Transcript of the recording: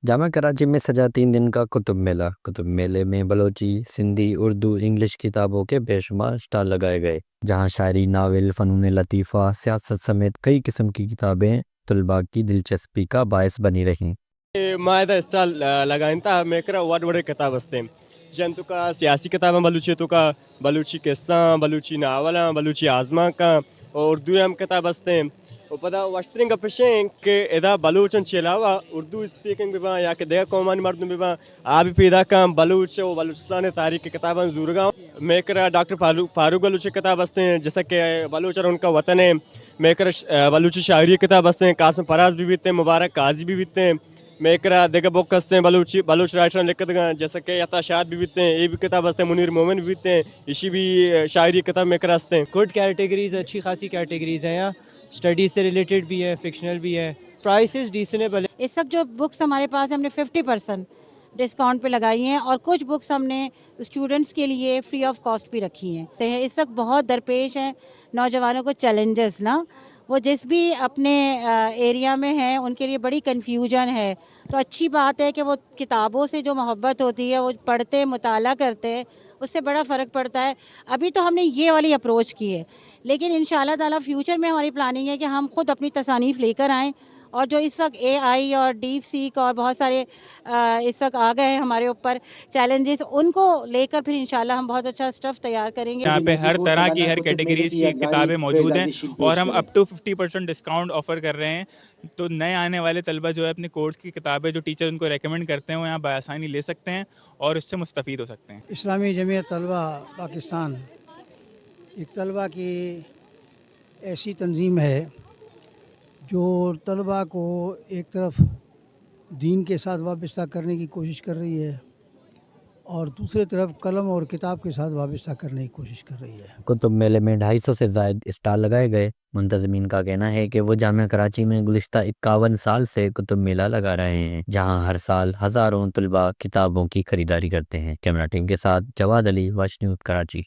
جامعہ کراچی میں سجا 3 دن کا کتب میلے میں بلوچی، سندھی، اردو، انگلش کتابوں کے بے شمار اسٹال لگائے گئے، جہاں شاعری، ناول، فنون لطیفہ، سیاست سمیت کئی قسم کی کتابیں طلباء کی دلچسپی کا باعث بنی رہیں۔ معاہدہ اسٹال لگائن تا میکرا وڈ وڈے کتاب ہستے جنتو کا سیاسی کتاباں بلوچی تو کا بلوچی قصہ بلوچی ناولاں بلوچی آزماں کا اردو ہم کتاب ہستے اور پدا وشترنگ پشیں کہ ادا بلوچن کے علاوہ اردو اسپیکنگ بھی یا کہ دیگر قومان مردم بھی آبی پیدا کام بلوچ و بلوچستان تاریخ کی کتاباں زورگاں میکرا ڈاکٹر فاروق بلوچ کی کتاب ہستے ہیں جیسا کہ بلوچ اور ان کا وطن ہے میکرا بلوچی شاعری کتاب ہستے ہیں قاسم فراز بھی بیتے ہیں مبارک قاضی بھی بیتے ہیں میکرا دیگر بک ہستے ہیں بلوچ رائٹر لکھت گا جیسا کہ عطا شاد بھی بیتے ہیں یہ بھی کتاب ہستے ہیں منیر مومن بھی بیتے ہیں اسی بھی شاعری کتاب میکرا ہستے ہیں گڈ کیٹیگریز اچھی خاصی کیٹیگریز ہیں یہاں اسٹڈیز سے ریلیٹڈ بھی ہے فکشنل بھی ہے پرائسز ڈیسنیبل ہے. اس وقت جو بکس ہمارے پاس ہم نے 50% ڈسکاؤنٹ پہ لگائی ہیں اور کچھ بکس ہم نے اسٹوڈنٹس کے لیے فری آف کاسٹ بھی رکھی ہیں. اس وقت بہت درپیش ہیں نوجوانوں کو چیلنجز نا وہ جس بھی اپنے ایریا میں ہیں ان کے لیے بڑی کنفیوژن ہے. تو اچھی بات ہے کہ وہ کتابوں سے جو محبت ہوتی ہے وہ پڑھتے مطالعہ کرتے ہیں اس سے بڑا فرق پڑتا ہے. ابھی تو ہم نے یہ والی اپروچ کی ہے لیکن ان شاء اللہ تعالیٰ فیوچر میں ہماری پلاننگ ہے کہ ہم خود اپنی تصانیف لے کر آئیں اور جو اس وقت اے آئی اور ڈیپ سیک اور بہت سارے اس وقت آ گئے ہیں ہمارے اوپر چیلنجز ان کو لے کر پھر انشاءاللہ ہم بہت اچھا اسٹف تیار کریں گے. یہاں پہ ہر طرح کی ہر کیٹیگریز کی کتابیں موجود ہیں اور ہم اپ ٹو 50% ڈسکاؤنٹ آفر کر رہے ہیں. تو نئے آنے والے طلبہ جو ہے اپنے کورس کی کتابیں جو ٹیچر ان کو ریکمینڈ کرتے ہیں وہ یہاں بآسانی لے سکتے ہیں اور اس سے مستفید ہو سکتے ہیں. اسلامی جمعیت طلبہ پاکستان ایک طلبہ کی ایسی تنظیم ہے جو طلبہ کو ایک طرف دین کے ساتھ وابستہ کرنے کی کوشش کر رہی ہے اور دوسری طرف قلم اور کتاب کے ساتھ وابستہ کرنے کی کوشش کر رہی ہے. کتب میلے میں 250 سے زائد اسٹال لگائے گئے. منتظمین کا کہنا ہے کہ وہ جامعہ کراچی میں گزشتہ 51 سال سے کتب میلہ لگا رہے ہیں، جہاں ہر سال ہزاروں طلباء کتابوں کی خریداری کرتے ہیں. کیمرہ ٹیم کے ساتھ جواد علی، واش نیوز کراچی.